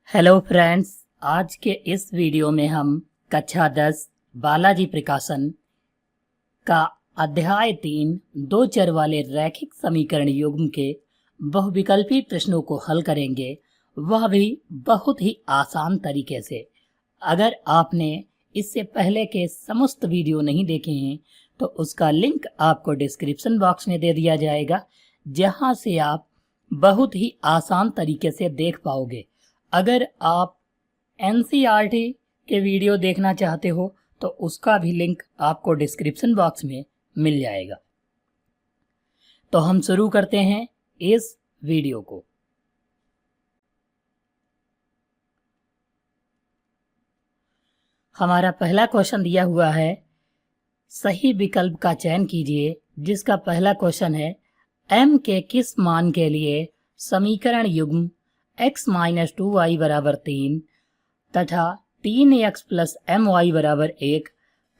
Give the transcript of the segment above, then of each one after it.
Hello friends, आज के इस वीडियो में हम कक्षा 10 बालाजी प्रकाशन का अध्याय 3 दो चर वाले रैखिक समीकरण युग्म के बहुविकल्पी प्रश्नों को हल करेंगे, वह भी बहुत ही आसान तरीके से। अगर आपने इससे पहले के समस्त वीडियो नहीं देखे हैं तो उसका लिंक आपको डिस्क्रिप्शन बॉक्स में दे दिया जाएगा, जहां से आप बहुत ही आसान तरीके से देख पाओगे। अगर आप NCERT के वीडियो देखना चाहते हो तो उसका भी लिंक आपको डिस्क्रिप्शन बॉक्स में मिल जाएगा। तो हम शुरू करते हैं इस वीडियो को। हमारा पहला क्वेश्चन दिया हुआ है, सही विकल्प का चयन कीजिए, जिसका पहला क्वेश्चन है m के किस मान के लिए समीकरण युग्म x - 2y बराबर 3 तथा 3x + my बराबर 1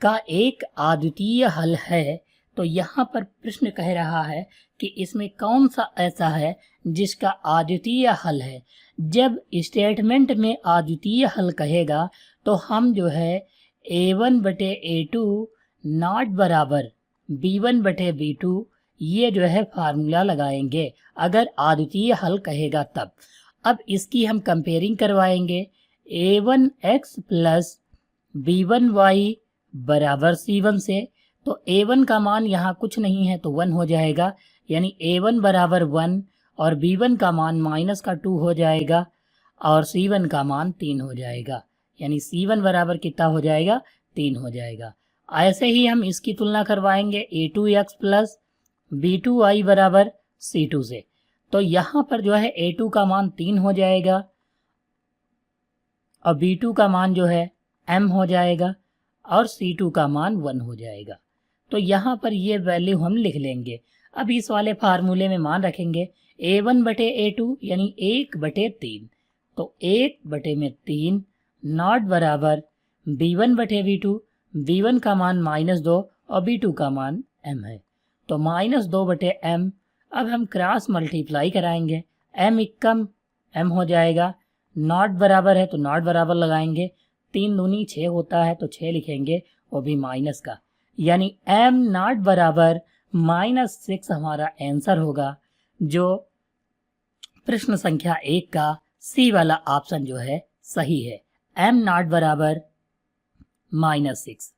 का एक अद्वितीय हल है। तो यहाँ पर प्रश्न कह रहा है कि इसमें कौन सा ऐसा है जिसका अद्वितीय हल है। जब स्टेटमेंट में अद्वितीय हल कहेगा तो हम जो है a1/a2 नॉट बराबर b1/b2 ये जो है फार्मूला लगाएंगे, अगर अद्वितीय हल कहेगा तब। अब इसकी हम कंपेयरिंग करवाएंगे। a1x + b1y बराबर c1 से, तो a1 का मान यहाँ कुछ नहीं है तो 1 हो जाएगा, यानी a1 बराबर 1 और b1 का मान -2 हो जाएगा और c1 का मान 3 हो जाएगा, यानी c1 बराबर कितना हो जाएगा, 3 हो जाएगा। ऐसे ही हम इसकी तुलना करवाएंगे a2x + b2y बराबर c2 से, तो यहाँ पर जो है a2 का मान 3 हो जाएगा और b2 का मान जो है m हो जाएगा और c2 का मान 1 हो जाएगा। तो यहाँ पर ये वैल्यू हम लिख लेंगे। अब इस वाले फार्मूले में मान रखेंगे a1/a2 यानी 1/3, तो 1/3 नॉट बराबर b1/b2, b1 का मान -2 और b2 का मान m है, तो -2/m। अब हम क्रॉस मल्टीप्लाई कराएंगे, m एकम m हो जाएगा, नॉट बराबर है तो नॉट बराबर लगाएंगे, 3 दूनी 6 होता है तो 6 लिखेंगे, वो भी माइनस का, यानी m नॉट बराबर -6 हमारा आंसर होगा, जो प्रश्न संख्या 1 का सी वाला ऑप्शन जो है सही है, m नॉट बराबर -6।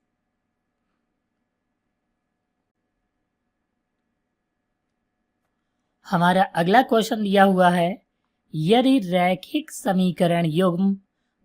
हमारा अगला क्वेश्चन दिया हुआ है, यदि रैखिक समीकरण युग्म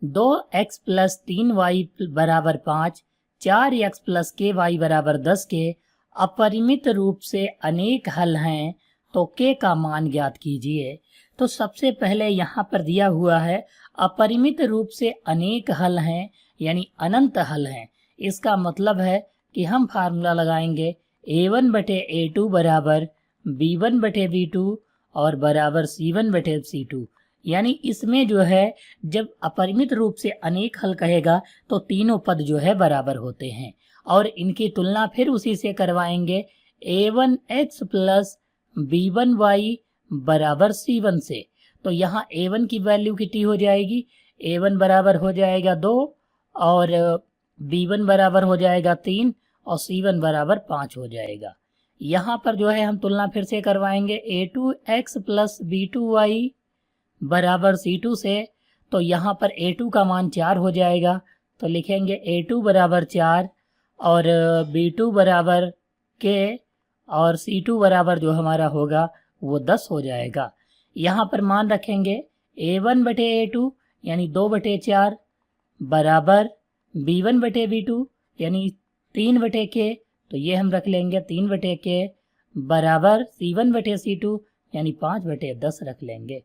2x + 3y बराबर 5, 4x + ky बराबर 10 के अपरिमित रूप से अनेक हल हैं तो k का मान ज्ञात कीजिए। तो सबसे पहले यहाँ पर दिया हुआ है अपरिमित रूप से अनेक हल हैं, यानी अनंत हल हैं। इसका मतलब है कि हम फार्मूला लगाएंगे a1/a2 बराबर b1/b2 और बराबर c1/c2, यानी इसमें जो है जब अपरिमित रूप से अनेक हल कहेगा तो तीनों पद जो है बराबर होते हैं, और इनकी तुलना फिर उसी से करवाएंगे a1x + b1y बराबर c1 से। तो यहाँ a1 की वैल्यू कितनी हो जाएगी, a1 बराबर हो जाएगा 2 और b1 बराबर हो जाएगा 3 और c1 बराबर 5 हो जाएगा। यहाँ पर जो है हम तुलना फिर से करवाएंगे a2x + b2y बराबर c2 से, तो यहाँ पर a2 का मान 4 हो जाएगा, तो लिखेंगे a2 बराबर 4 और b2 बराबर k और c2 बराबर जो हमारा होगा वो 10 हो जाएगा। यहाँ पर मान रखेंगे a1/a2 यानी 2/4 बराबर b1/b2 यानी 3/k, तो ये हम रख लेंगे 3/k बराबर c1/c2 यानी 5/10 रख लेंगे।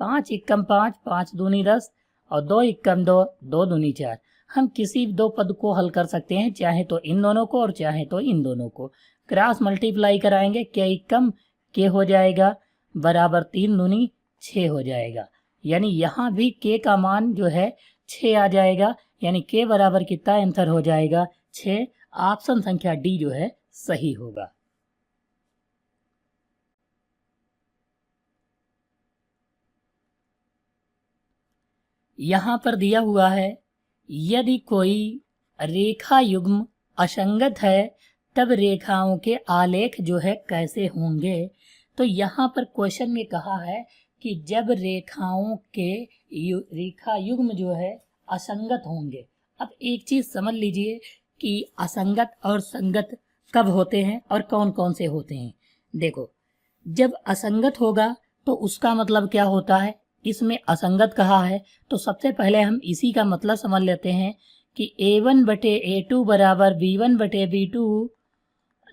5 एकम 5, 5 दूनी 10 और 2 एकम 2, 2 दूनी 4। हम किसी दो पद को हल कर सकते हैं, चाहे तो इन दोनों को और चाहे तो इन दोनों को। क्रॉस मल्टीप्लाई कराएंगे, k एकम k हो जाएगा बराबर 3 दूनी 6 हो जाएगा, यानी यहाँ भी k का मान जो है 6 आ जाएगा, यानी k बराबर कितना आंसर हो जाएगा, 6। ऑप्शन संख्या डी जो है सही होगा। यहाँ पर दिया हुआ है यदि कोई रेखा युग्म असंगत है तब रेखाओं के आलेख जो है कैसे होंगे। तो यहाँ पर क्वेश्चन में कहा है कि जब रेखाओं के रेखा युग्म जो है असंगत होंगे। अब एक चीज समझ लीजिए कि असंगत और संगत कब होते हैं और कौन कौन से होते हैं। देखो, जब असंगत होगा तो उसका मतलब क्या होता है, इसमें असंगत कहा है तो सबसे पहले हम इसी का मतलब समझ लेते हैं कि A1/A2 बराबर B1/B2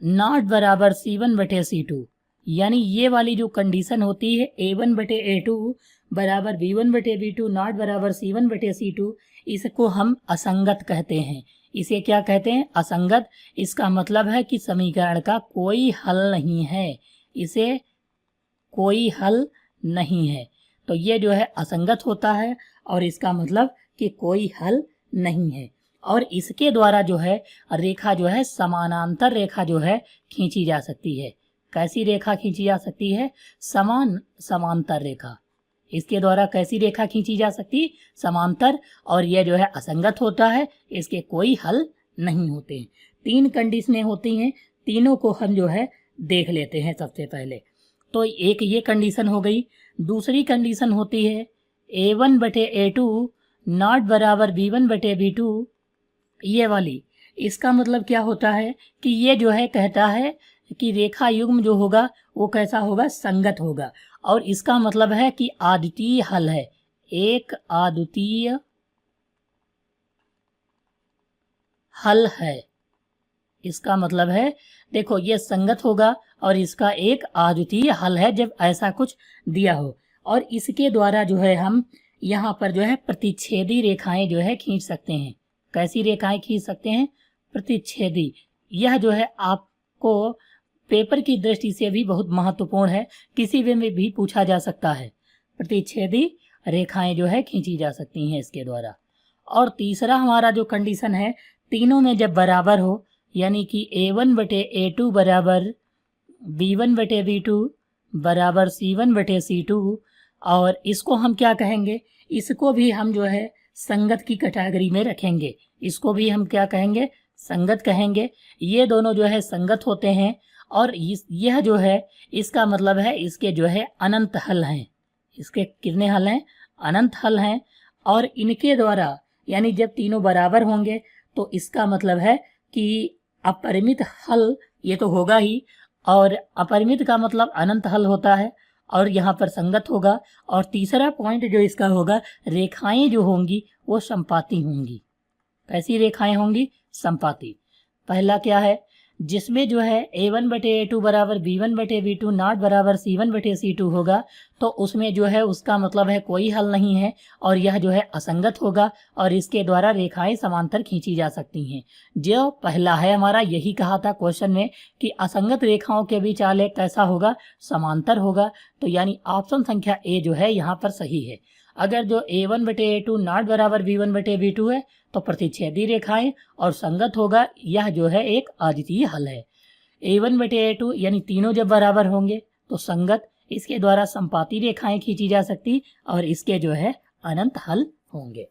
नॉट बराबर C1/C2। यानी ये वाली जो कंडीशन होती है A1/A2 बराबर B1/B2 नॉट बराबर C1/C2, इसको हम असंगत कहते हैं। इसे क्या कहते हैं, असंगत। इसका मतलब है कि समीकरण का कोई हल नहीं है, इसे कोई हल नहीं है। तो ये जो है असंगत होता है और इसका मतलब कि कोई हल नहीं है। और इसके द्वारा जो है रेखा जो है समानांतर रेखा जो है खींची जा सकती है। कैसी रेखा खींची जा सकती है, समांतर रेखा। इसके द्वारा कैसी रेखा खींची जा सकती, समांतर। और यह जो है असंगत होता है, इसके कोई हल नहीं होते हैं। 3 कंडीशनें होती हैं, तीनों को हम जो है देख लेते हैं सबसे पहले। तो एक ये कंडीशन हो गई। दूसरी कंडीशन होती है A1/A2 नॉट बराबर B1/B2, ये वाली। इसका मतलब क्या होता है कि ये जो है कहता है कि रेखा युग्म जो होगा वो कैसा होगा, संगत होगा। और इसका मतलब है कि अद्वितीय हल है, एक अद्वितीय हल है। इसका मतलब है, देखो, ये संगत होगा और इसका एक अद्वितीय हल है जब ऐसा कुछ दिया हो। और इसके द्वारा जो है हम यहाँ पर जो है प्रतिच्छेदी रेखाएं जो है खींच सकते हैं। कैसी रेखाएं खींच सकते हैं, प्रतिच्छेदी। यह जो है आपको पेपर की दृष्टि से भी बहुत महत्वपूर्ण है, किसी वे में भी पूछा जा सकता है। प्रतिच्छेदी रेखाएं जो है खींची जा सकती हैं इसके द्वारा। और तीसरा हमारा जो कंडीशन है, तीनों में जब बराबर हो, यानी कि A1/A2 बराबर B1/B2 बराबर C1/C2। और इसको हम क्या कहेंगे, इसको भी हम जो है संगत की कैटेगरी में रखेंगे। इसको भी हम क्या कहेंगे, संगत कहेंगे। ये दोनों जो है संगत होते हैं और यह जो है इसका मतलब है इसके जो है अनंत हल हैं। इसके कितने हल हैं, अनंत हल हैं। और इनके द्वारा यानी जब तीनों बराबर होंगे तो इसका मतलब है कि अपरिमित हल ये तो होगा ही, और अपरिमित का मतलब अनंत हल होता है और यहाँ पर संगत होगा। और तीसरा पॉइंट जो इसका होगा, रेखाएं जो होंगी वो संपाती होंगी। कैसी रेखाएं होंगी, संपाती। पहला क्या है, जिसमें जो है A1/A2 बराबर B1/B2 नॉट बराबर C1/C2 होगा, तो उसमें जो है उसका मतलब है कोई हल नहीं है और यह जो है असंगत होगा और इसके द्वारा रेखाएं समांतर खींची जा सकती हैं। जो पहला है हमारा, यही कहा था क्वेश्चन में कि असंगत रेखाओं के बीच आलेख कैसा होगा, समांतर होगा। तो यानी ऑप्शन संख्या ए जो है यहाँ पर सही है। अगर जो A1/A2 नॉट बराबर B1/B2 है तो प्रतिच्छेदी रेखाएं और संगत होगा, यह जो है एक अद्वितीय हल है। A1/A2 यानी तीनों जब बराबर होंगे तो संगत, इसके द्वारा संपाती रेखाएं खींची जा सकती और इसके जो है अनंत हल होंगे।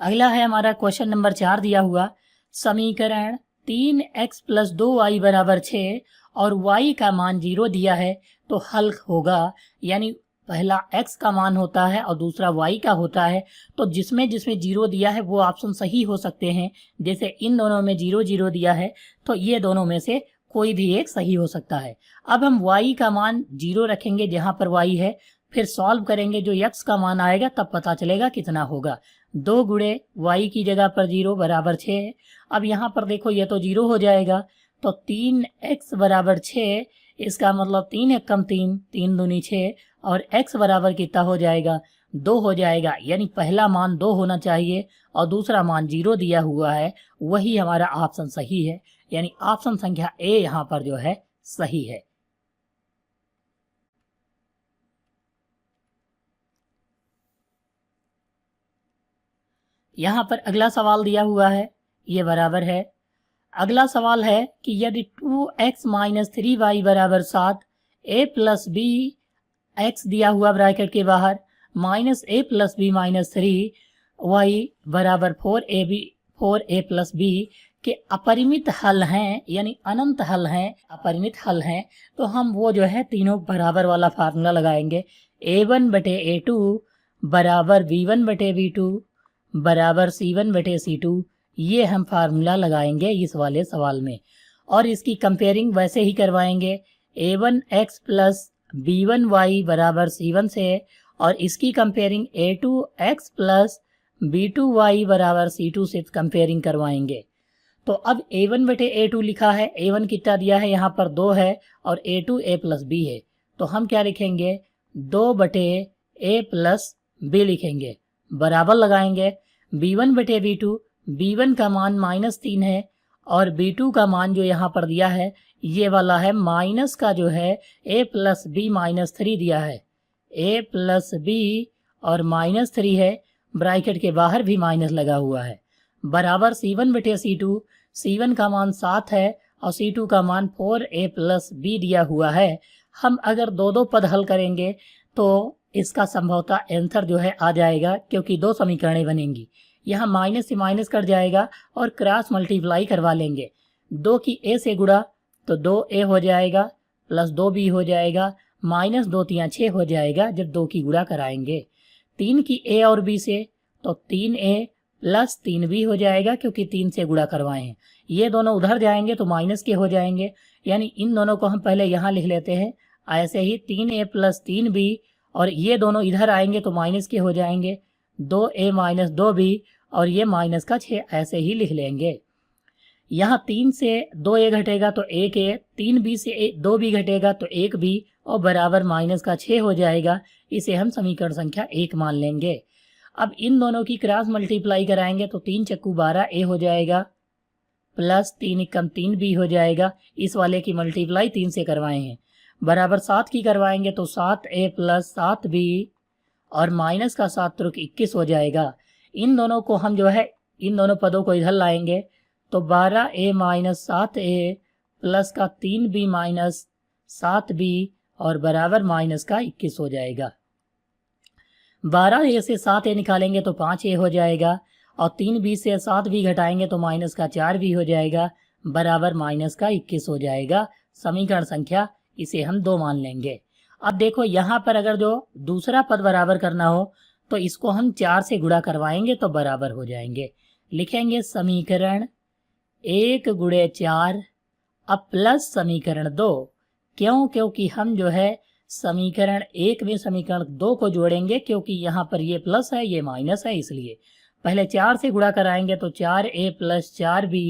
अगला है हमारा क्वेश्चन नंबर 4 दिया हुआ, समीकरण 3x + 2y बराबर 6 और y का मान 0 दिया है तो हल होगा। यानी पहला x का मान होता है और दूसरा y का होता है, तो जिसमें 0 दिया है वो ऑप्शन सही हो सकते हैं। जैसे इन दोनों में 0 0 दिया है तो ये दोनों में से कोई भी एक सही हो सकता है। अब हम y का मान 0 रखेंगे जहां पर y है, फिर सॉल्व करेंगे, जो x का मान आएगा तब पता चलेगा कितना होगा। 2 गुणे y की जगह पर 0 बराबर 6। अब यहाँ पर देखो ये तो 0 हो जाएगा, तो 3x बराबर 6, इसका मतलब 3 × 3 3 दूनी 6 और x बराबर कितना हो जाएगा, 2 हो जाएगा। यानी पहला मान 2 होना चाहिए और दूसरा मान 0 दिया हुआ है, वही हमारा ऑप्शन सही है। यानी ऑप्शन संख्या ए यहाँ पर जो है सही है। यहाँ पर अगला सवाल दिया हुआ है, ये बराबर है। अगला सवाल है कि यदि 2x - 3y बराबर 7 a + b x दिया हुआ ब्रैकेट के बाहर माइनस ए प्लस बी माइनस 3y बराबर 4a प्लस बी के अपरिमित हल हैं, यानी अनंत हल हैं, अपरिमित हल हैं, तो हम वो जो है तीनों बराबर वाला फार्मूला लगाएंगे। a1 बटे a2 बराबर b1 बटे b2 बराबर c1 बटे c2, ये हम फार्मूला लगाएंगे इस वाले सवाल में। और इसकी कंपेयरिंग वैसे ही करवाएंगे, a1x प्लस b1y बराबर c1 से, और इसकी कंपेयरिंग a2x प्लस b2y बराबर c2 से कंपेयरिंग करवाएंगे। तो अब a1 बटे a2 लिखा है, a1 कितना दिया है यहाँ पर 2 है, और a2 a प्लस b है, तो हम क्या लिखेंगे 2 बटे a प्लस b लिखेंगे, बराबर लगाएंगे b1 बटे b2, b1 का मान -3 है और b2 का मान जो यहाँ पर दिया है ये वाला है माइनस का जो है a प्लस b -3 दिया है, a प्लस b और -3 है, ब्रैकेट के बाहर भी माइनस लगा हुआ है, बराबर c1 बटे c2, c1 का मान 7 है और c2 का मान 4a प्लस b दिया हुआ है। हम अगर दो पद हल करेंगे तो इसका संभवतः आंसर जो है आ जाएगा, क्योंकि 2 समीकरणें बनेंगी। यहाँ माइनस से माइनस कट जाएगा और क्रॉस मल्टीप्लाई करवा लेंगे, 2 की a से गुणा तो 2a हो जाएगा प्लस 2b हो जाएगा, माइनस 2 3 6 हो जाएगा जब 2 की गुणा कराएंगे। 3 की a और b से तो 3a प्लस 3b हो जाएगा, क्योंकि 3 से गुणा करवाए हैं। ये दोनों उधर जाएंगे तो माइनस के हो जाएंगे, यानी इन दोनों को हम पहले यहाँ लिख लेते हैं। ऐसे ही 3a प्लस 3b, और ये दोनों इधर आएंगे तो माइनस के हो जाएंगे, 2a माइनस 2b, और ये माइनस का 6 ऐसे ही लिख लेंगे। यहाँ 3 से 2a घटेगा तो 1a, 3b से 2b घटेगा तो 1b, और बराबर माइनस का 6 हो जाएगा। इसे हम समीकरण संख्या 1 मान लेंगे। अब इन दोनों की क्रॉस मल्टीप्लाई कराएंगे तो 3 चक्कू 12a हो जाएगा प्लस 3 एकम 3b हो जाएगा। इस वाले की मल्टीप्लाई 3 से करवाए हैं, बराबर 7 की करवाएंगे तो 7a प्लस 7b और माइनस का 7 त्रुक 21 हो जाएगा। इन दोनों को हम जो है इन दोनों पदों को इधर लाएंगे तो 12a माइनस 7a प्लस का 3b माइनस 7b और बराबर माइनस का 21 हो जाएगा। 12a से 7a निकालेंगे तो 5a हो जाएगा, और 3b से 7b घटाएंगे तो माइनस का 4b हो जाएगा, बराबर माइनस का 21 हो जाएगा। समीकरण संख्या इसे हम 2 मान लेंगे। अब देखो यहाँ पर अगर जो दूसरा पद बराबर करना हो तो इसको हम 4 से गुणा करवाएंगे तो बराबर हो जाएंगे। लिखेंगे समीकरण 1 गुणे 4 अब प्लस समीकरण 2। क्यों? क्योंकि हम जो है समीकरण 1 में समीकरण 2 को जोड़ेंगे, क्योंकि यहाँ पर ये प्लस है ये माइनस है, इसलिए पहले 4 से गुणा कराएंगे तो 4a प्लस 4b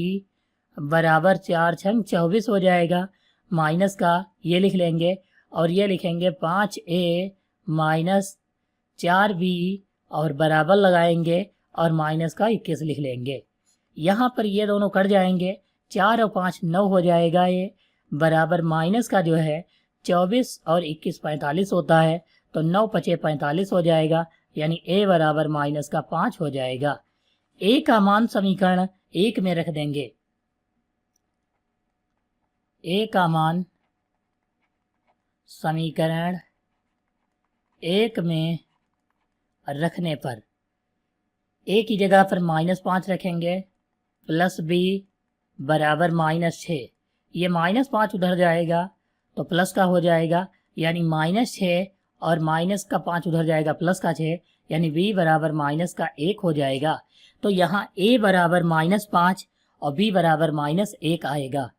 बराबर 4 छंग 24 हो जाएगा, माइनस का ये लिख लेंगे, और ये लिखेंगे 5a माइनस 4b और बराबर लगाएंगे और माइनस का 21 लिख लेंगे। यहाँ पर ये दोनों कट जाएंगे, 4 और 5 9 हो जाएगा, ये बराबर माइनस का जो है 24 और 21 45 होता है, तो 9 पचे 45 हो जाएगा, यानी a बराबर माइनस का 5 हो जाएगा। a का मान समीकरण 1 में रख देंगे, a का मान समीकरण 1 में रखने पर a की जगह पर -5 रखेंगे प्लस b बराबर -6, ये -5 उधर जाएगा तो प्लस का हो जाएगा, यानी -6 और माइनस का 5 उधर जाएगा प्लस का 6, यानी b बराबर माइनस का 1 हो जाएगा। तो यहाँ a बराबर -5 और b बराबर -1 आएगा।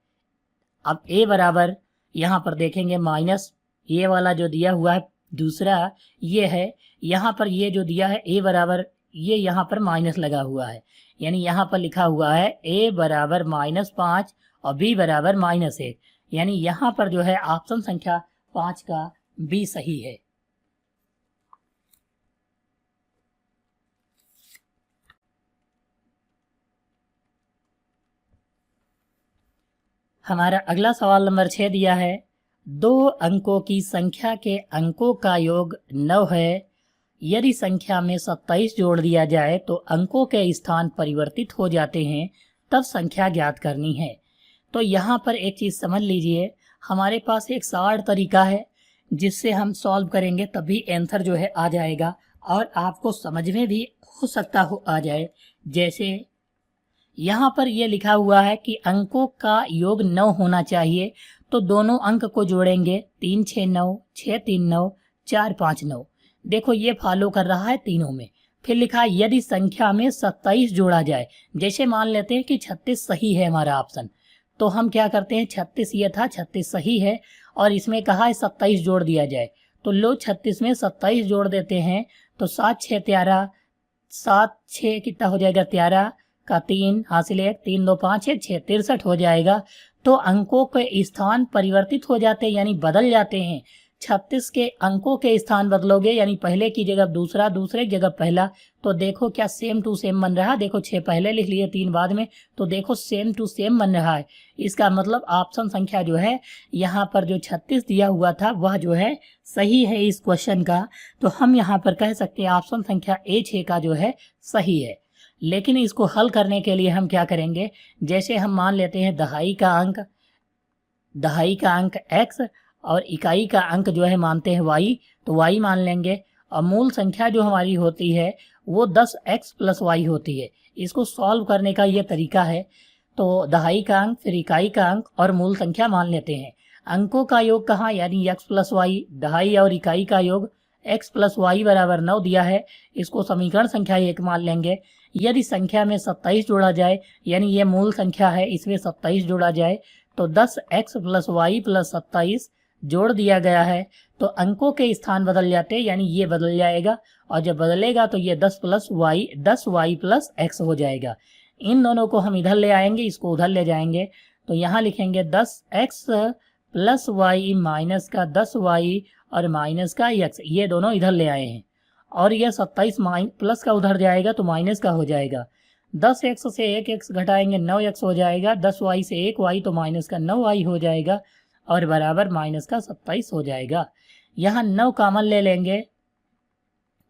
अब a बराबर यहाँ पर देखेंगे माइनस ये वाला जो दिया हुआ है दूसरा ये है, यहाँ पर ये जो दिया है a बराबर ये यहाँ पर माइनस लगा हुआ है, यानी यहाँ पर लिखा हुआ है a बराबर -5 और b बराबर -1, यानी यहाँ पर जो है ऑप्शन संख्या 5 का b सही है। हमारा अगला सवाल नंबर 6 दिया है, 2 अंकों की संख्या के अंकों का योग 9 है। यदि संख्या में 27 जोड़ दिया जाए तो अंकों के स्थान परिवर्तित हो जाते हैं, तब संख्या ज्ञात करनी है। तो यहाँ पर एक चीज़ समझ लीजिए, हमारे पास एक सरल तरीका है जिससे हम सॉल्व करेंगे तभी आंसर जो है आ जाएगा और आपको समझ में भी हो सकता हो आ जाए। जैसे यहाँ पर ये लिखा हुआ है कि अंकों का योग 9 होना चाहिए, तो दोनों अंक को जोड़ेंगे 3 6 9 6 3 9 4 5 9। देखो ये फॉलो कर रहा है तीनों में। फिर लिखा है यदि संख्या में 27 जोड़ा जाए, जैसे मान लेते हैं कि 36 सही है हमारा ऑप्शन, तो हम क्या करते हैं 36 ये था, 36 सही है और इसमें कहा है 27 जोड़ दिया जाए, तो लो 36 में 27 जोड़ देते हैं तो 7 6 13, 7 6 कितना हो जाएगा 13 का 3 हासिल 1, 3 2 5 6 63 हो जाएगा। तो अंकों के स्थान परिवर्तित हो जाते हैं यानी बदल जाते हैं। 36 के अंकों के स्थान बदलोगे यानी पहले की जगह दूसरा, दूसरे की जगह पहला, तो देखो क्या सेम टू सेम बन रहा है। देखो 6 पहले लिख लिए 3 बाद में, तो देखो सेम टू सेम बन रहा है। इसका मतलब ऑप्शन संख्या जो है यहाँ पर जो 36 दिया हुआ था वह जो है सही है इस क्वेश्चन का। तो हम यहाँ पर कह सकते हैं ऑप्शन संख्या A6 का जो है सही है। लेकिन इसको हल करने के लिए हम क्या करेंगे, जैसे हम मान लेते हैं दहाई का अंक x और इकाई का अंक जो है मानते हैं y, तो y मान लेंगे और मूल संख्या जो हमारी होती है वो 10x + y होती है। इसको सॉल्व करने का ये तरीका है। तो दहाई का अंक, फिर इकाई का अंक और मूल संख्या मान लेते हैं। अंकों का योग कहाँ, यानी x + y, दहाई और इकाई का योग x + y = 9 दिया है। इसको समीकरण संख्या 1 मान लेंगे। यदि संख्या में 27 जोड़ा जाए, यानी ये मूल संख्या है, इसमें 27 जोड़ा जाए तो 10x + y + 27 जोड़ दिया गया है, तो अंकों के स्थान बदल जाते हैं यानी ये बदल जाएगा और जब बदलेगा तो ये 10y + x हो जाएगा। इन दोनों को हम इधर ले आएंगे, इसको उधर ले जाएंगे, तो यहाँ लिखेंगे 10x + y माइनस का 10y और माइनस का x, ये दोनों इधर ले आए हैं और यह 27 प्लस का उधर जाएगा तो माइनस का हो जाएगा। 10x से 1x घटाएंगे 9x हो जाएगा, 10y से 1y तो माइनस का 9y हो जाएगा और बराबर माइनस का 27 हो जाएगा। यहाँ 9 कॉमन ले लेंगे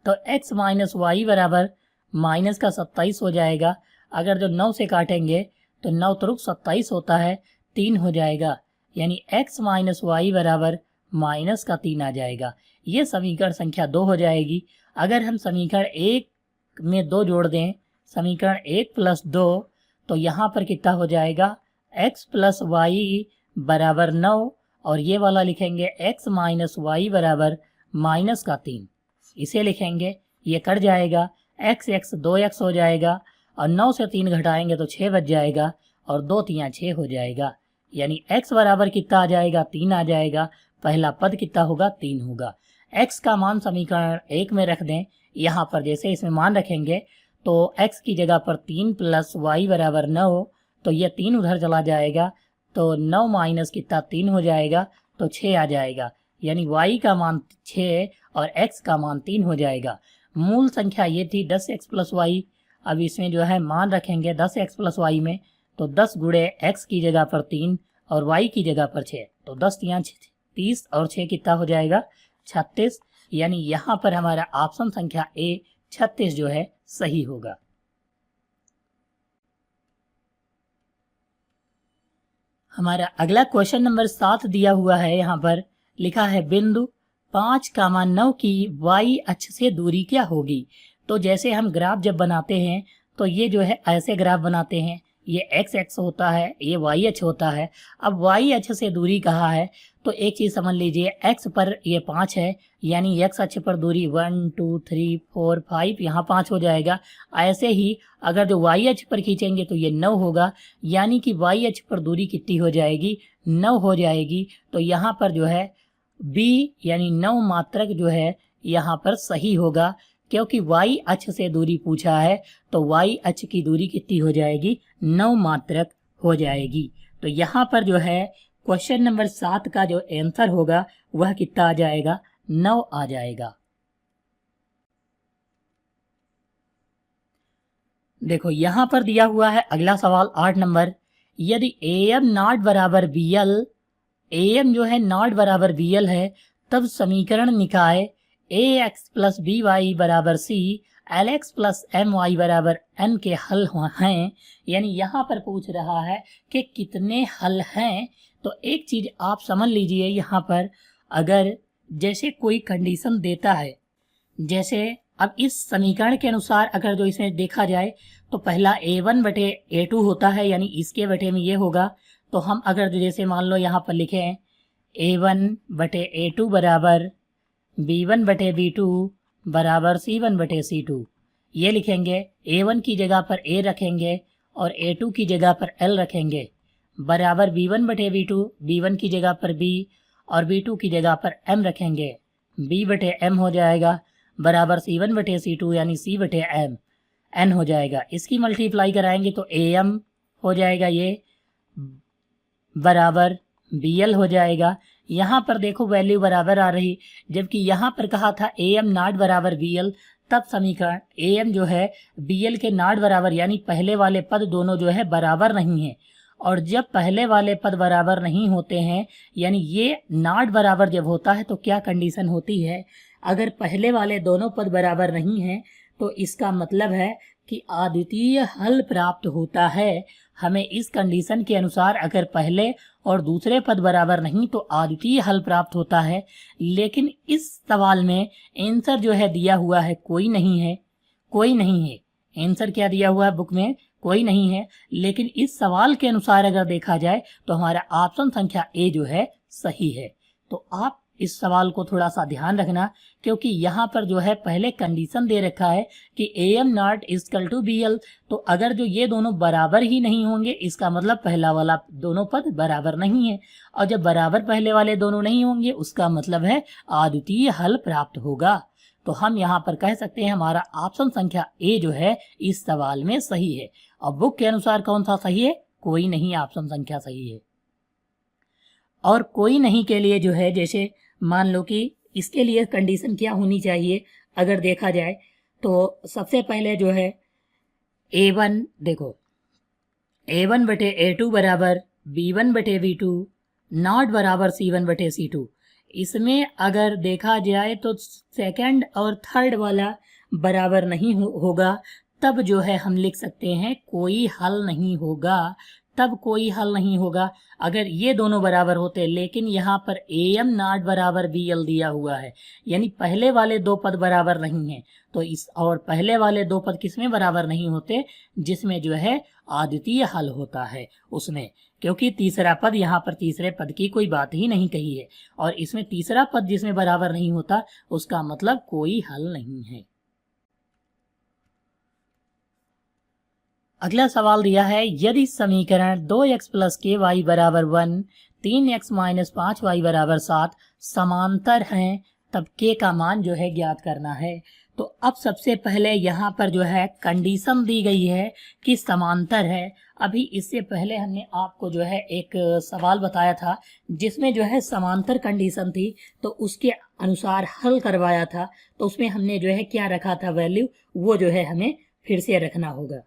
तो x - y बराबर माइनस का 27 हो जाएगा। अगर जो 9 से काटेंगे तो 9 त्रुक 27 होता है, 3 हो जाएगा, यानी x - y बराबर माइनस का 3 आ जाएगा। ये समीकरण संख्या 2 हो जाएगी। अगर हम समीकरण 1 में 2 जोड़ दें, समीकरण 1 + 2, तो यहाँ पर कितना हो जाएगा x + y बराबर 9 और ये वाला लिखेंगे x - y बराबर माइनस का 3। इसे लिखेंगे, ये कट जाएगा, x 2x हो जाएगा और 9 से 3 घटाएंगे तो 6 बच जाएगा और 2 3 6 हो जाएगा, यानी x बराबर कितना आ जाएगा 3 आ जाएगा। पहला पद कितना होगा 3 होगा। x का मान समीकरण 1 में रख दें, यहाँ पर जैसे इसमें मान रखेंगे तो x की जगह पर 3 + y बराबर 9, तो ये 3 उधर चला जाएगा तो 9 माइनस कितना 3 हो जाएगा तो 6 आ जाएगा, यानी y का मान 6 और x का मान 3 हो जाएगा। मूल संख्या ये थी 10x + y। अब इसमें जो है मान रखेंगे 10x + y में, तो 10 गुणे x की जगह पर 3 और y की जगह पर 6, तो 10 3 30 और 6 कितना हो जाएगा 36, यानी यहाँ पर हमारा ऑप्शन संख्या A 36 जो है सही होगा। हमारा अगला क्वेश्चन नंबर 7 दिया हुआ है। यहाँ पर लिखा है बिंदु 5,9 की y अक्ष से दूरी क्या होगी। तो जैसे हम ग्राफ जब बनाते हैं तो ये जो है ऐसे ग्राफ बनाते हैं, ये x अक्ष होता है, ये y अक्ष होता है। अब y अक्ष से दूरी कहा है तो एक चीज समझ लीजिए, x पर ये 5 है, यानी x अक्ष पर दूरी 1 2 3 4 5, यहाँ 5 हो जाएगा। ऐसे ही अगर जो y अक्ष पर खींचेंगे तो ये 9 होगा, यानी कि y अक्ष पर दूरी कितनी हो जाएगी 9 हो जाएगी। तो यहाँ पर जो है b यानी 9 मात्रक जो है यहाँ पर सही होगा, क्योंकि y अक्ष से दूरी पूछा है तो y अक्ष की दूरी कितनी हो जाएगी 9 मात्रक हो जाएगी। तो यहाँ पर जो है क्वेश्चन नंबर 7 का जो आंसर होगा वह कितना आ जाएगा 9 आ जाएगा। देखो यहाँ पर दिया हुआ है अगला सवाल 8 नंबर, यदि AM नॉट बराबर BL, AM जो है नॉट बराबर BL है, तब समीकरण निकाय AX + BY बराबर C, LX + MY बराबर N के हल हैं। यानी यहाँ पर पूछ रहा है कि कितने हल हैं। तो एक चीज आप समझ लीजिए, यहाँ पर अगर जैसे कोई कंडीशन देता है, जैसे अब इस समीकरण के अनुसार अगर जो इसमें देखा जाए तो पहला a1 बटे a2 होता है, यानी इसके बटे में ये होगा। तो हम अगर जो जैसे मान लो यहाँ पर लिखे हैं a1 बटे a2 बराबर b1 बटे b2 बराबर c1 बटे c2, ये लिखेंगे। a1 की जगह पर a रखेंगे और a2 की जगह पर l रखेंगे, बराबर b1 बटे b2, b1 की जगह पर b और b2 की जगह पर m रखेंगे, b बटे m हो जाएगा, बराबर c1 बटे c2 यानी c बटे m n हो जाएगा। इसकी मल्टीप्लाई कराएंगे तो am हो जाएगा, ये बराबर bl हो जाएगा। यहाँ पर देखो वैल्यू बराबर आ रही, जबकि यहाँ पर कहा था am नॉट बराबर bl, तब समीकरण am जो है bl के नॉट बराबर, यानी पहले वाले पद दोनों जो है बराबर नहीं है। और जब पहले वाले पद बराबर नहीं होते हैं, यानी ये नॉट बराबर जब होता है तो क्या कंडीशन होती है, अगर पहले वाले दोनों पद बराबर नहीं हैं तो इसका मतलब है कि अद्वितीय हल प्राप्त होता है। हमें इस कंडीशन के अनुसार अगर पहले और दूसरे पद बराबर नहीं तो अद्वितीय हल प्राप्त होता है। लेकिन इस सवाल में आंसर जो है दिया हुआ है कोई नहीं है, कोई नहीं है। आंसर क्या दिया हुआ है बुक में, कोई नहीं है। लेकिन इस सवाल के अनुसार अगर देखा जाए तो हमारा ऑप्शन संख्या ए जो है सही है। तो आप इस सवाल को थोड़ा सा ध्यान रखना, क्योंकि यहाँ पर जो है पहले कंडीशन दे रखा है कि am not equal to bl। तो अगर जो ये दोनों बराबर ही नहीं होंगे, इसका मतलब पहला वाला दोनों पद बराबर नहीं है, और जब बराबर पहले वाले दोनों नहीं होंगे उसका मतलब है अद्वितीय हल प्राप्त होगा। तो हम यहाँ पर कह सकते हैं हमारा ऑप्शन संख्या ए जो है इस सवाल में सही है। और बुक के अनुसार कौन सा सही है, कोई नहीं, ऑप्शन संख्या सही है। और कोई नहीं के लिए जो है, जैसे मान लो कि इसके लिए कंडीशन क्या होनी चाहिए, अगर देखा जाए तो सबसे पहले जो है a1, देखो a1 बटे a2 बराबर b1 बटे b2 नॉट बराबर c1 बटे c2। इसमें अगर देखा जाए तो सेकंड और थर्ड वाला बराबर नहीं होगा, तब जो है हम लिख सकते हैं कोई हल नहीं होगा, तब कोई हल नहीं होगा। अगर ये दोनों बराबर होते, लेकिन यहाँ पर am नॉट बराबर bl दिया हुआ है, यानी पहले वाले दो पद बराबर नहीं हैं। तो इस और पहले वाले दो पद किसमें बराबर नहीं होते, जिसमें जो है अद्वितीय हल होता है उसमें, क्योंकि तीसरा पद, यहाँ पर तीसरे पद की कोई बात ही नहीं कही है, और इसमें तीसरा पद जिसमें बराबर नहीं होता उसका मतलब कोई हल नहीं है। अगला सवाल दिया है, यदि समीकरण 2x प्लस के वाई बराबर 1, 3x माइनस 5y बराबर 7 समांतर हैं, तब के का मान जो है ज्ञात करना है। तो अब सबसे पहले यहाँ पर जो है कंडीशन दी गई है कि समांतर है। अभी इससे पहले हमने आपको जो है एक सवाल बताया था जिसमें जो है समांतर कंडीशन थी, तो उसके अनुसार हल करवाया था। तो उसमें हमने जो है क्या रखा था वैल्यू, वो जो है हमें फिर से रखना होगा।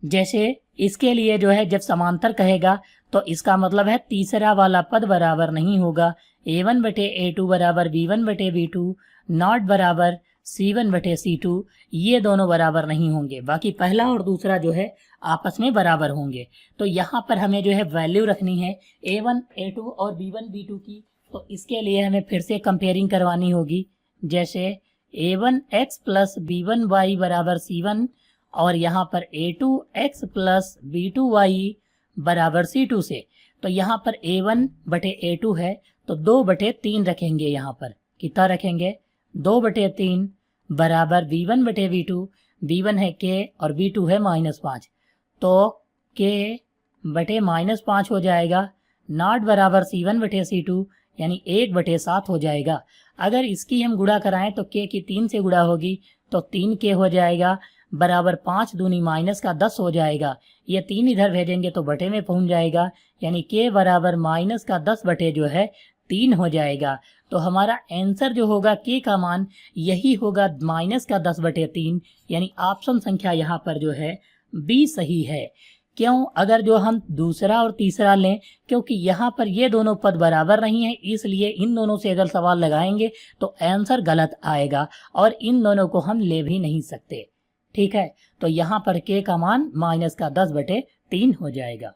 जैसे इसके लिए जो है जब समांतर कहेगा तो इसका मतलब है तीसरा वाला पद बराबर नहीं होगा। a1 बटे a2 बराबर b1 बटे b2 नॉट बराबर c1 बटे c2, ये दोनों बराबर नहीं होंगे। बाकी पहला और दूसरा जो है आपस में बराबर होंगे। तो यहाँ पर हमें जो है वैल्यू रखनी है a1 a2 और b1 b2 की। तो इसके लिए हमें फिर से कंपेयरिंग करवानी होगी। जैसे a1x प्लस b1y बराबर c1 और यहाँ पर a2x प्लस b2y बराबर c2 से। तो यहाँ पर a1 बटे a2 है तो 2/3 रखेंगे। यहाँ पर कितना रखेंगे, 2/3 बराबर b1 बटे b2, b1 है k और b2 है -5, तो k बटे -5 हो जाएगा। नॉट बराबर c1 बटे c2 यानी 1/7 हो जाएगा। अगर इसकी हम गुणा कराएं तो k की 3 से गुणा होगी तो 3k हो जाएगा, बराबर 5 दूनी -10 हो जाएगा। ये 3 इधर भेजेंगे तो बटे में पहुंच जाएगा, यानी k बराबर -10 बटे जो है 3 हो जाएगा। तो हमारा आंसर जो होगा k का मान यही होगा -10 बटे 3, यानी ऑप्शन संख्या यहाँ पर जो है बी सही है। क्यों, अगर जो हम दूसरा और तीसरा लें, क्योंकि यहाँ पर ये दोनों पद बराबर नहीं है, इसलिए इन दोनों से अगर सवाल लगाएंगे तो आंसर गलत आएगा और इन दोनों को हम ले भी नहीं सकते। ठीक है, तो यहाँ पर k का मान -10/3 हो जाएगा।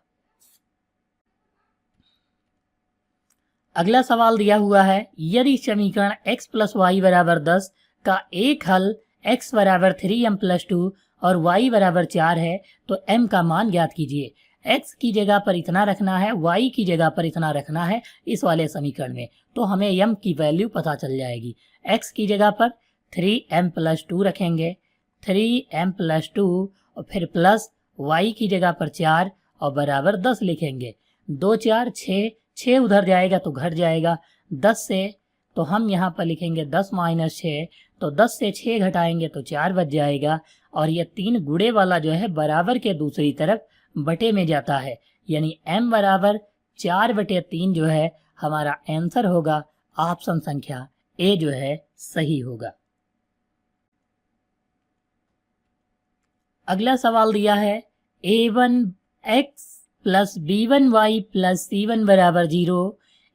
अगला सवाल दिया हुआ है, यदि समीकरण x प्लस वाई बराबर 10 का एक हल x बराबर 3m+2 और y बराबर 4 है तो m का मान ज्ञात कीजिए। x की जगह पर इतना रखना है, y की जगह पर इतना रखना है इस वाले समीकरण में, तो हमें m की वैल्यू पता चल जाएगी। x की जगह पर 3m+2 रखेंगे, 3m+2 और फिर प्लस y की जगह पर 4 और बराबर 10 लिखेंगे। 2 4 6, 6 उधर जाएगा तो घट जाएगा 10 से, तो हम यहाँ पर लिखेंगे 10 माइनस 6, तो 10 से 6 घटाएंगे तो 4 बच जाएगा। और ये 3 गुणे वाला जो है बराबर के दूसरी तरफ बटे में जाता है, यानी m बराबर 4/3 जो है हमारा आंसर होगा। ऑप्शन संख्या ए जो है सही होगा। अगला सवाल दिया है, a1x plus b1y plus c1 बराबर 0,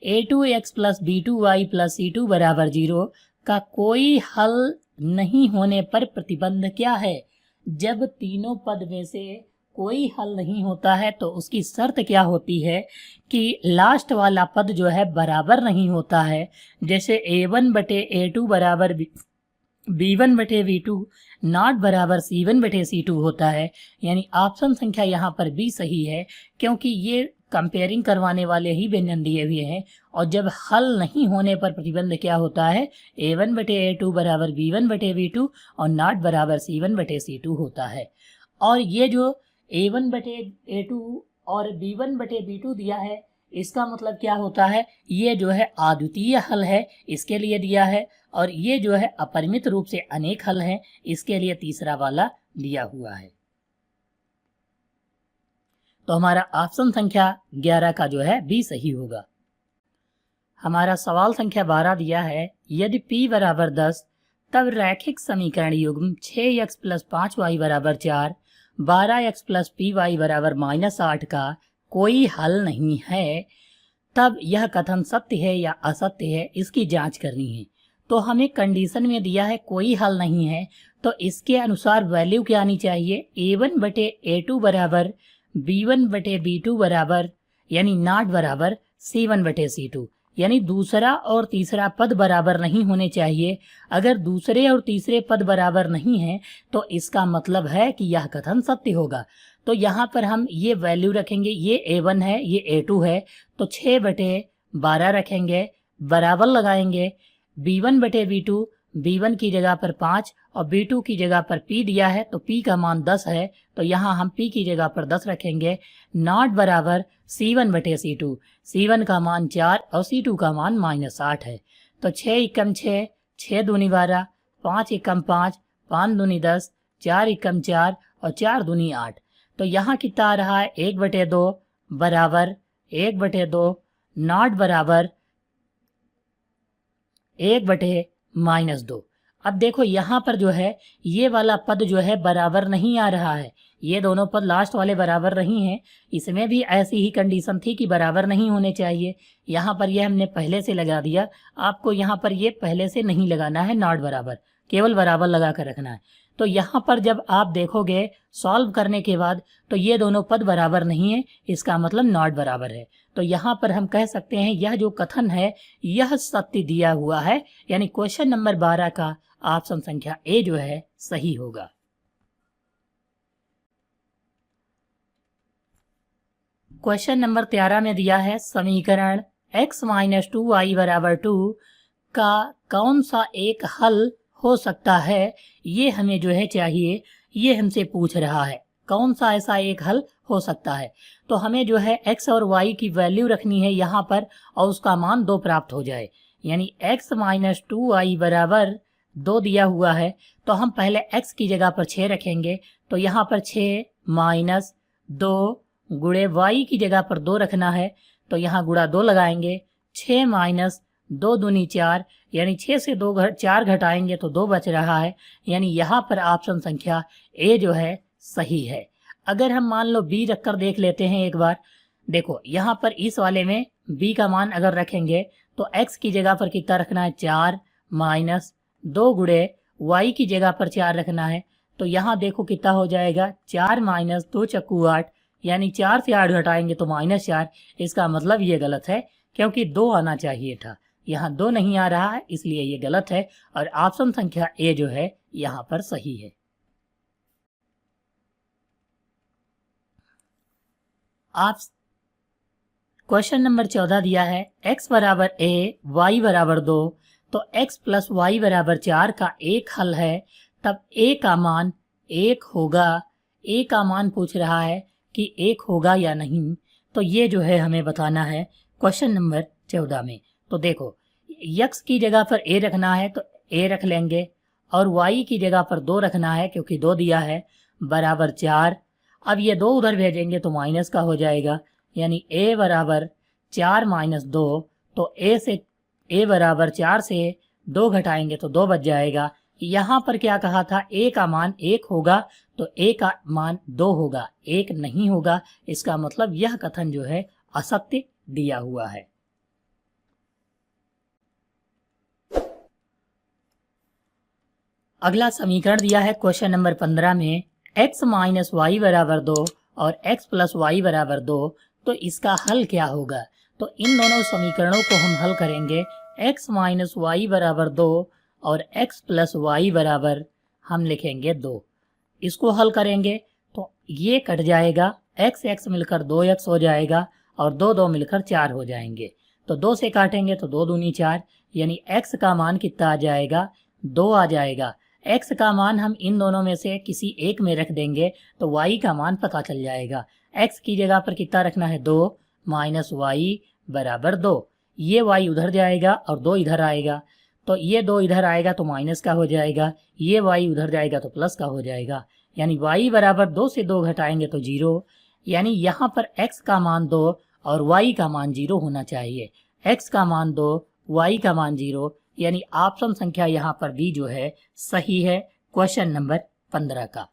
a2x plus b2y plus c2 बराबर 0 का कोई हल नहीं होने पर प्रतिबंध क्या है। जब तीनों पद में से कोई हल नहीं होता है तो उसकी शर्त क्या होती है कि लास्ट वाला पद जो है बराबर नहीं होता है। जैसे a1/a2 बराबर b1/b2 नॉट बराबर c1/c2 होता है, यानी ऑप्शन संख्या यहाँ पर भी सही है, क्योंकि ये कंपेयरिंग करवाने वाले ही व्यंजन दिए हुए हैं। और जब हल नहीं होने पर प्रतिबंध क्या होता है, a1/a2 बराबर b1/b2 और नॉट बराबर c1/c2 होता है। और ये जो a1/a2 और b1/b2 दिया है, इसका मतलब क्या होता है, ये जो है अद्वितीय हल है, इसके लिए दिया है। और ये जो है अपरिमित रूप से अनेक हल है, इसके लिए तीसरा वाला दिया हुआ है। तो हमारा ऑप्शन संख्या 11 का जो है बी सही होगा। हमारा सवाल संख्या 12 दिया है, यदि p बराबर 10 तब रैखिक समीकरण युग्म 6x प्लस 5y बराबर 4, 12x प्लस py बराबर -8 का कोई हल नहीं है, तब यह कथन सत्य है या असत्य है, इसकी जांच करनी है। तो हमें कंडीशन में दिया है कोई हल नहीं है, तो इसके अनुसार वैल्यू क्या आनी चाहिए, a1/a2 बराबर b1/b2 बराबर यानी नॉट बराबर c1/c2, यानी दूसरा और तीसरा पद बराबर नहीं होने चाहिए। अगर दूसरे और तीसरे पद बराबर नहीं हैं तो इसका मतलब है कि यह कथन सत्य होगा। तो यहाँ पर हम ये वैल्यू रखेंगे, ये a1 है, ये a2 है, तो 6/12 रखेंगे, बराबर लगाएंगे b1/b2, b1 की जगह पर 5 और b2 की जगह पर p दिया है तो p का मान 10 है, तो यहाँ हम p की जगह पर 10 रखेंगे। नॉट बराबर c1/c2, c1 का मान 4 और c2 का मान -8 है। तो 6 एकम 6, 6 दूनी 12, 5 एकम 5, 5 दूनी 10, 4 एकम 4 और 4 दूनी 8। तो यहाँ कितना आ रहा है, 1/2 बराबर 1/2 नॉट बराबर 1/-2। अब देखो यहाँ पर जो है ये वाला पद जो है बराबर नहीं आ रहा है, ये दोनों पद लास्ट वाले बराबर नहीं हैं। इसमें भी ऐसी ही कंडीशन थी कि बराबर नहीं होने चाहिए, यहाँ पर ये हमने पहले से लगा दिया। आपको यहाँ पर ये पहले से नहीं लगाना है नॉट बराबर, केवल बराबर लगा कर रखना है। तो यहाँ पर जब आप देखोगे सॉल्व करने के बाद तो ये दोनों पद बराबर नहीं है, इसका मतलब नॉट बराबर है। तो यहाँ पर हम कह सकते हैं यह जो कथन है यह सत्य दिया हुआ है, यानी क्वेश्चन नंबर 12 का ऑप्शन संख्या ए जो है सही होगा। क्वेश्चन नंबर 13 में दिया है, समीकरण x - 2y बराबर 2 का कौन सा एक हल हो सकता है, ये हमें जो है चाहिए, ये हमसे पूछ रहा है कौन सा ऐसा एक हल हो सकता है। तो हमें जो है x और y की वैल्यू रखनी है यहाँ पर और उसका मान 2 प्राप्त हो जाए, यानी x - 2y बराबर 2 दिया हुआ है। तो हम पहले x की जगह पर 6 रखेंगे, तो यहाँ पर 6 माइनस 2 गुणे y की जगह पर 2 रखना है, तो यहाँ गुणा 2 लगाएंगे। 6 माइनस 2 दूनी 4, यानी 6 से 4 घटाएंगे तो 2 बच रहा है, यानी यहाँ पर ऑप्शन संख्या ए जो है सही है। अगर हम मान लो b रख कर देख लेते हैं एक बार, देखो यहाँ पर इस वाले में b का मान अगर रखेंगे तो x की जगह पर कितना रखना है, 4 माइनस 2 गुणे y की जगह पर 4 रखना है। तो यहाँ देखो कितना हो जाएगा, 4 माइनस 2 चक्कू 8, यानी 4 से 8 घटाएंगे तो -4। इसका मतलब ये गलत है क्योंकि 2 आना चाहिए था, यहाँ 2 नहीं आ रहा है, इसलिए ये गलत है और ऑप्शन संख्या ए जो है यहाँ पर सही है। आप क्वेश्चन नंबर 14 दिया है x बराबर a, y बराबर 2, तो x प्लस वाई बराबर 4 का एक हल है, तब a का मान 1 होगा। a का मान पूछ रहा है कि 1 होगा या नहीं, तो ये जो है हमें बताना है क्वेश्चन नंबर 14 में। तो देखो, x की जगह पर a रखना है तो a रख लेंगे, और y की जगह पर 2 रखना है क्योंकि 2 दिया है, बराबर 4। अब ये 2 उधर भेजेंगे तो माइनस का हो जाएगा, यानी a बराबर 4 माइनस 2, तो a बराबर 4 से 2 घटाएंगे तो 2 बच जाएगा। यहाँ पर क्या कहा था, a का मान 1 होगा, तो a का मान 2 होगा, 1 नहीं होगा। इसका मतलब यह कथन जो है असत्य दिया हुआ है। अगला समीकरण दिया है क्वेश्चन नंबर 15 में x माइनस वाई बराबर 2 और x प्लस वाई बराबर 2, तो इसका हल क्या होगा। तो इन दोनों समीकरणों को हम हल करेंगे। x माइनस वाई बराबर 2 और x प्लस वाई बराबर हम लिखेंगे 2। इसको हल करेंगे तो ये कट जाएगा, x मिलकर 2x हो जाएगा और 2 मिलकर 4 हो जाएंगे। तो 2 से काटेंगे तो 2 दूनी 4, यानी x का मान कितना आ जाएगा, 2 आ जाएगा। x का मान हम इन दोनों में से किसी एक में रख देंगे तो y का मान पता चल जाएगा। x की जगह पर कितना रखना है, 2 माइनस वाई बराबर 2। ये y उधर जाएगा और 2 इधर आएगा, तो ये 2 इधर आएगा तो माइनस का हो जाएगा, ये y उधर जाएगा तो प्लस का हो जाएगा, यानी y बराबर 2 से 2 घटाएंगे तो 0। यानी यहाँ पर x का मान 2 और y का मान 0 होना चाहिए। x का मान 2, y का मान 0, यानी ऑप्शन संख्या यहाँ पर बी जो है सही है क्वेश्चन नंबर 15 का।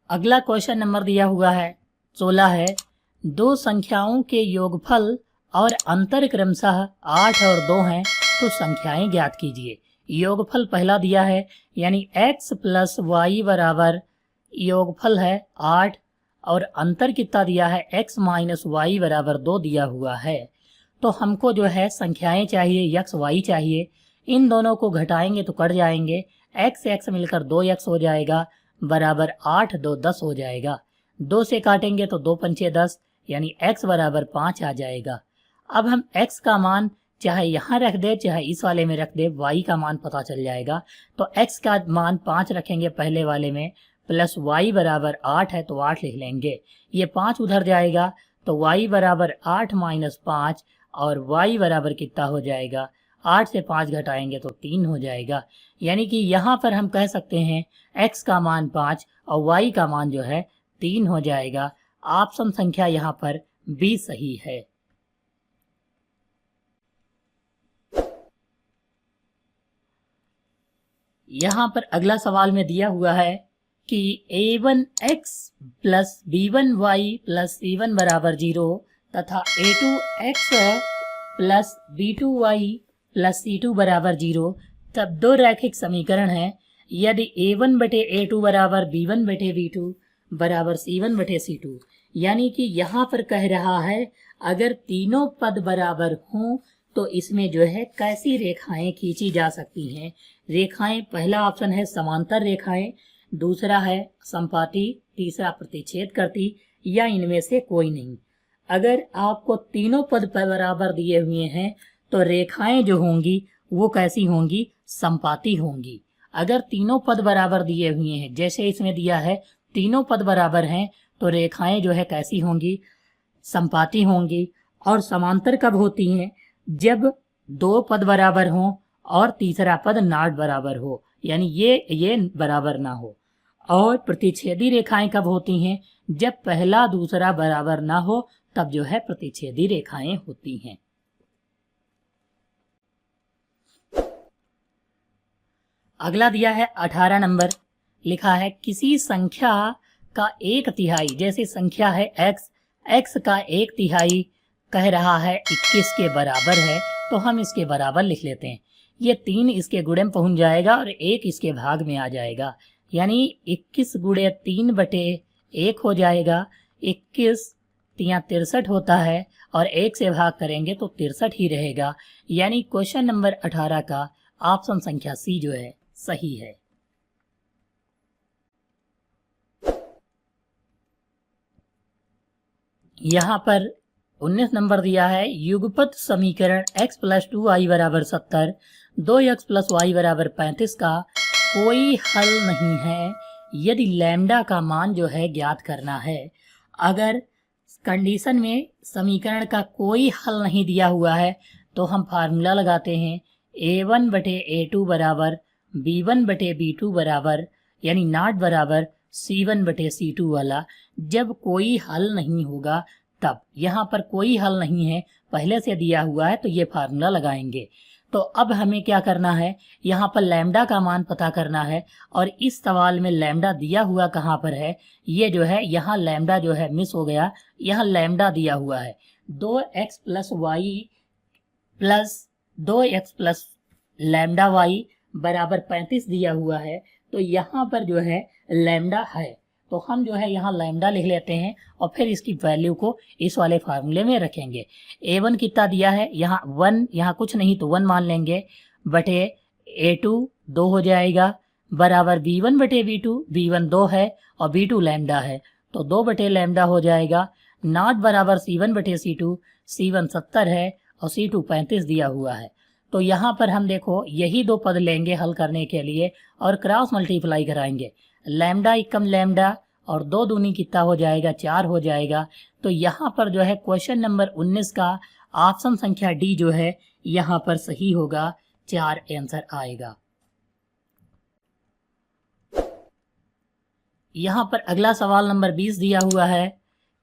अगला क्वेश्चन नंबर दिया हुआ है 16 है, दो संख्याओं के योगफल और अंतर क्रमशः 8 और 2 हैं, तो संख्याएं ज्ञात कीजिए। योगफल पहला दिया है, यानी x प्लस वाई बराबर योगफल है 8 और अंतर कितना दिया है, x माइनस वाई बराबर 2 दिया हुआ है। तो हमको जो है संख्याएं चाहिए, x y चाहिए। इन दोनों को घटाएंगे तो कट जाएंगे, x मिलकर 2x हो जाएगा, बराबर 8 2 10 हो जाएगा। 2 से काटेंगे तो 2 पंचे 10, यानी x बराबर 5 आ जाएगा। अब हम x का मान चाहे यहाँ रख दे चाहे इस वाले में रख दे, y का मान पता चल जाएगा। तो x का मान 5 रखेंगे पहले वाले में, प्लस y बराबर 8 है तो 8 लिख लेंगे। ये 5 उधर जाएगा तो y बराबर 8 माइनस 5, और y बराबर कितना हो जाएगा, 8 से 5 घटाएंगे तो 3 हो जाएगा। यानी कि यहाँ पर हम कह सकते हैं x का मान 5 और y का मान जो है 3 हो जाएगा। ऑप्शन संख्या यहाँ पर बी सही है। यहाँ पर अगला सवाल में दिया हुआ है कि a1x plus b1y plus c1 बराबर 0 तथा a2x plus b2y plus c2 बराबर 0, तब दो रैखिक समीकरण हैं। यदि a1 बटे a2 बराबर b1 बटे b2 बराबर c1 बटे c2, यानी कि यहाँ पर कह रहा है अगर तीनों पद बराबर हों तो इसमें जो है कैसी रेखाएं खींची जा सकती हैं। रेखाएं, पहला ऑप्शन है समांतर रेखाएं, दूसरा है संपाती, तीसरा प्रतिच्छेद करती, या इनमें से कोई नहीं। अगर आपको तीनों पद बराबर दिए हुए हैं तो रेखाएं जो होंगी वो कैसी होंगी, संपाती होंगी। अगर तीनों पद बराबर दिए हुए हैं, जैसे इसमें दिया है तीनों पद बराबर हैं, तो रेखाएं जो है कैसी होंगी, संपाती होंगी। और समांतर कब होती हैं, जब दो पद बराबर हों और तीसरा पद नाट बराबर हो, यानी ये बराबर ना हो। और प्रतिच्छेदी रेखाएं कब होती हैं, जब पहला दूसरा बराबर ना हो, तब जो है प्रतिच्छेदी रेखाएं होती हैं। अगला दिया है 18 नंबर, लिखा है किसी संख्या का 1/3, जैसे संख्या है x का 1/3 कह रहा है 21 के बराबर है, तो हम इसके बराबर लिख लेते हैं। ये 3 इसके गुणे में पहुंच जाएगा और 1 इसके भाग में आ जाएगा, यानी 21 गुणे 3/1 हो जाएगा। 21 तिया 63 होता है और 1 से भाग करेंगे तो 63 ही रहेगा। यानी क्वेश्चन नंबर 18 का ऑप्शन संख्या सी जो है सही है। यहाँ पर 19 नंबर दिया है, युगपत समीकरण x + 2y = 70, 2x + y = 35 का कोई हल नहीं है यदि लैम्डा का मान जो है ज्ञात करना है। अगर कंडीशन में समीकरण का कोई हल नहीं दिया हुआ है तो हम फार्मूला लगाते हैं a1/a2 बराबर b1/b2 बराबर यानी नॉट बराबर c1/c2 वाला। जब कोई हल नहीं होगा तब, यहाँ पर कोई हल नहीं है, पहले से दिया हुआ है तो ये फार्मूला लगाएंगे। तो अब हमें क्या करना है, यहाँ पर लैम्डा का मान पता करना है और इस सवाल में लैम्डा दिया हुआ कहाँ पर है, ये जो है यहाँ लैम्डा जो है मिस हो गया। यहाँ लैम्डा दिया हुआ है 2x + y plus 2x + lambda y बराबर 35 दिया हुआ है। तो यहाँ पर जो है लैम्डा है तो हम जो है यहाँ लैम्डा लिख लेते हैं और फिर इसकी वैल्यू को इस वाले फार्मूले में रखेंगे। a1 कितना दिया है, यहाँ 1, यहाँ कुछ नहीं तो 1 मान लेंगे, बटे a2 2 हो जाएगा बराबर b1/b2, b1 2 है और b2 लैम्डा है तो 2/लैम्डा हो जाएगा। नॉट बराबर c1/c2, c1 70 है और c2 35 दिया हुआ है। तो यहाँ पर हम देखो यही दो पद लेंगे हल करने के लिए और क्रॉस मल्टीप्लाई कराएंगे। लैम्डा एकम लैम्डा और 2 दूनी कितना हो जाएगा, 4 हो जाएगा। तो यहाँ पर जो है क्वेश्चन नंबर 19 का ऑप्शन संख्या डी जो है यहाँ पर सही होगा, 4 आंसर आएगा। यहाँ पर अगला सवाल नंबर 20 दिया हुआ है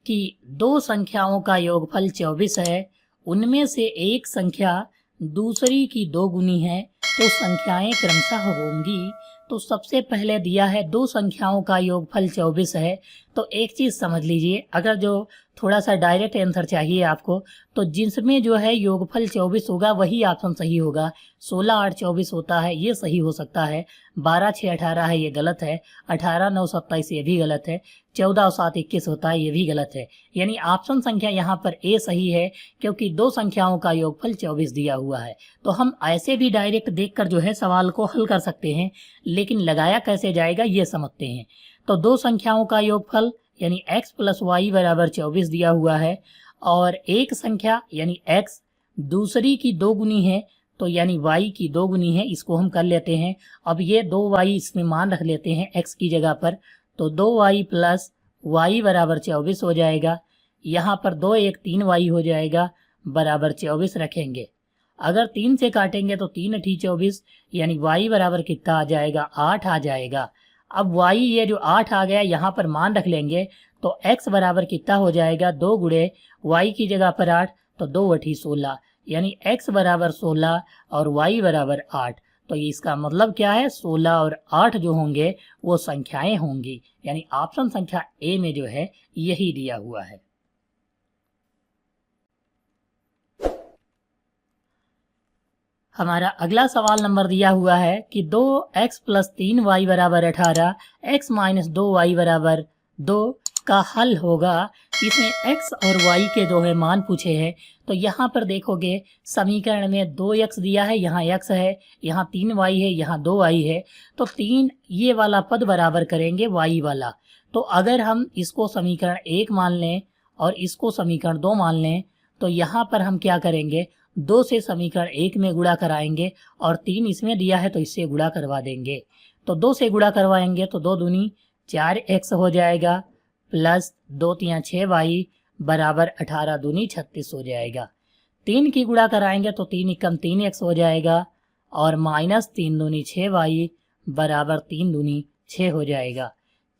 कि दो संख्याओं का योगफल 24 है, उनमें से एक संख्या दूसरी की 2 गुनी है तो संख्याएं क्रमशः होंगी। तो सबसे पहले दिया है दो संख्याओं का योगफल 24 है। तो एक चीज़ समझ लीजिए, अगर जो थोड़ा सा डायरेक्ट आंसर चाहिए आपको तो जिसमें जो है योगफल 24 होगा वही ऑप्शन सही होगा। 16 8 24 होता है, ये सही हो सकता है। 12 6 18 है, ये गलत है। 18 9 27 ये भी गलत है। 14 और 7 21 होता है, ये भी गलत है। यानी ऑप्शन संख्या यहाँ पर ए सही है क्योंकि दो संख्याओं का योगफल 24 दिया हुआ है। तो हम ऐसे भी डायरेक्ट देखकर जो है सवाल को हल कर सकते हैं, लेकिन लगाया कैसे जाएगा ये समझते हैं। तो दो संख्याओं का योगफल यानी x + y = 24 दिया हुआ है और एक संख्या यानी x दूसरी की 2 गुनी है तो यानी y की 2 गुनी है, इसको हम कर लेते हैं। अब ये 2y इसमें मान रख लेते हैं x की जगह पर, तो 2y + y = 24 हो जाएगा। यहाँ पर 2 1 3y हो जाएगा बराबर 24 रखेंगे। अगर 3 से काटेंगे तो 3 8 24 यानी y बराबर कितना आ जाएगा, 8 आ जाएगा। अब y ये जो 8 आ गया यहाँ पर मान रख लेंगे तो x बराबर कितना हो जाएगा, 2 गुणे y की जगह पर 8 तो 2 8 16 यानी x बराबर 16 और y बराबर 8। तो इसका मतलब क्या है, 16 और 8 जो होंगे वो संख्याएं होंगी। यानी ऑप्शन संख्या ए में जो है यही दिया हुआ है। हमारा अगला सवाल नंबर दिया हुआ है कि 2x + 3y = 18, x - 2y = 2 का हल होगा। इसमें x और y के जो है मान पूछे हैं। तो यहाँ पर देखोगे समीकरण में 2x दिया है, यहाँ x है, यहाँ 3y है, यहाँ 2y है। तो 3 ये वाला पद बराबर करेंगे y वाला। तो अगर हम इसको समीकरण 1 मान लें और इसको समीकरण 2 मान लें तो यहाँ पर हम क्या करेंगे, 2 से समीकरण 1 में गुणा कराएंगे और 3 इसमें दिया है तो इससे गुणा करवा देंगे। तो 2 से गुणा करवाएंगे तो 2 दूनी 4x हो जाएगा प्लस 2 3 6y बराबर 18 दूनी 36 हो जाएगा। 3 की गुणा कराएंगे तो 3 एकम 3x हो जाएगा और माइनस 3 दूनी 6y बराबर 3 दूनी 6 हो जाएगा।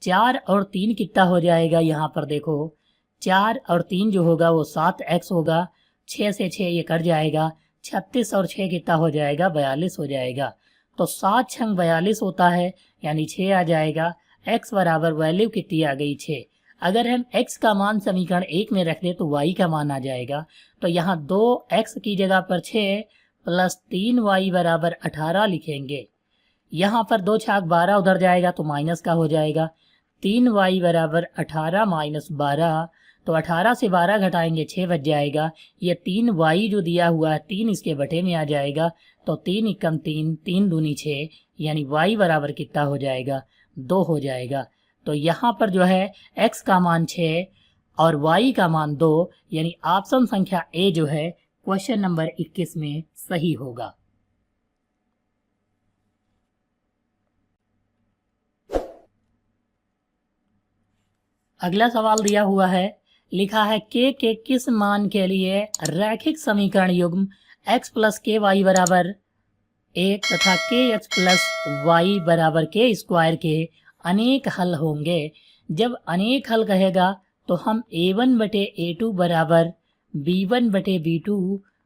4 और 3 कितना हो जाएगा, यहाँ पर देखो 4 और 3 जो होगा वो 7x होगा। 6 से 6 ये कट जाएगा, 36 और 6 कितना हो जाएगा, 42 हो जाएगा। तो 7 छंग 42 होता है यानी 6 आ जाएगा। x बराबर वैल्यू कितनी आ गई, 6। अगर हम x का मान समीकरण 1 में रख दें तो y का मान आ जाएगा। तो यहाँ 2x की जगह पर 6 प्लस 3y बराबर 18 लिखेंगे। यहाँ पर 2 छाक 12 उधर जाएगा तो माइनस का हो जाएगा। 3y बराबर 18 माइनस 12, तो 18 से 12 घटाएंगे 6 बच जाएगा। ये 3y जो दिया हुआ है 3 इसके बटे में आ जाएगा, तो 3 एकम 3, 3 दूनी 6, यानी y बराबर कितना हो जाएगा, 2 हो जाएगा। तो यहाँ पर जो है x का मान 6 और y का मान 2, यानी ऑप्शन संख्या ए जो है क्वेश्चन नंबर 21 में सही होगा। अगला सवाल दिया हुआ है, लिखा है k के किस मान के लिए रैखिक समीकरण युग्म x प्लस के वाई बराबर 1 तथा के एक्स प्लस वाई बराबर के स्क्वायर के अनेक हल होंगे। जब अनेक हल कहेगा तो हम a1 बटे a2 बराबर b1 बटे b2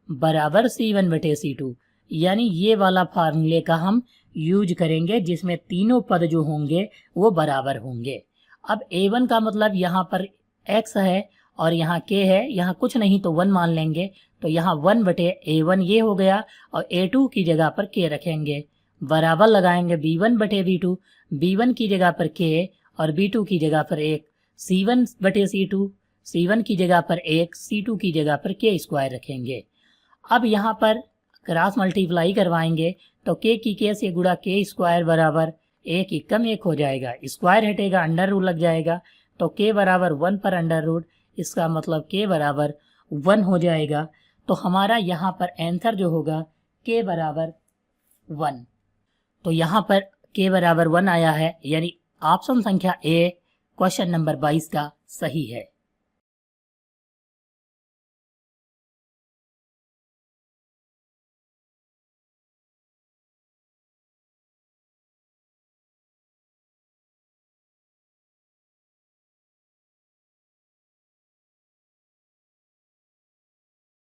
बराबर c1 बटे c2, यानी ये वाला फार्मूले का हम यूज करेंगे जिसमें तीनों पद जो होंगे वो बराबर होंगे। अब a1 का मतलब यहाँ पर x है और यहाँ k है, यहाँ कुछ नहीं तो 1 मान लेंगे, तो यहाँ 1 बटे a1 ये हो गया और a2 की जगह पर k रखेंगे, बराबर लगाएंगे b1 बटे b2, b1 की जगह पर k और b2 की जगह पर 1, c1 बटे c2, c1 की जगह पर 1, c2 की जगह पर k स्क्वायर रखेंगे। अब यहाँ पर क्रॉस मल्टीप्लाई करवाएंगे तो k की k से गुणा k स्क्वायर बराबर 1 एकम 1 हो जाएगा, स्क्वायर हटेगा अंडर रूट लग जाएगा, तो k बराबर 1 पर अंडर रूट, इसका मतलब k बराबर 1 हो जाएगा। तो हमारा यहाँ पर आंसर जो होगा k बराबर 1, तो यहाँ पर k बराबर 1 आया है, यानी ऑप्शन संख्या ए क्वेश्चन नंबर 22 का सही है।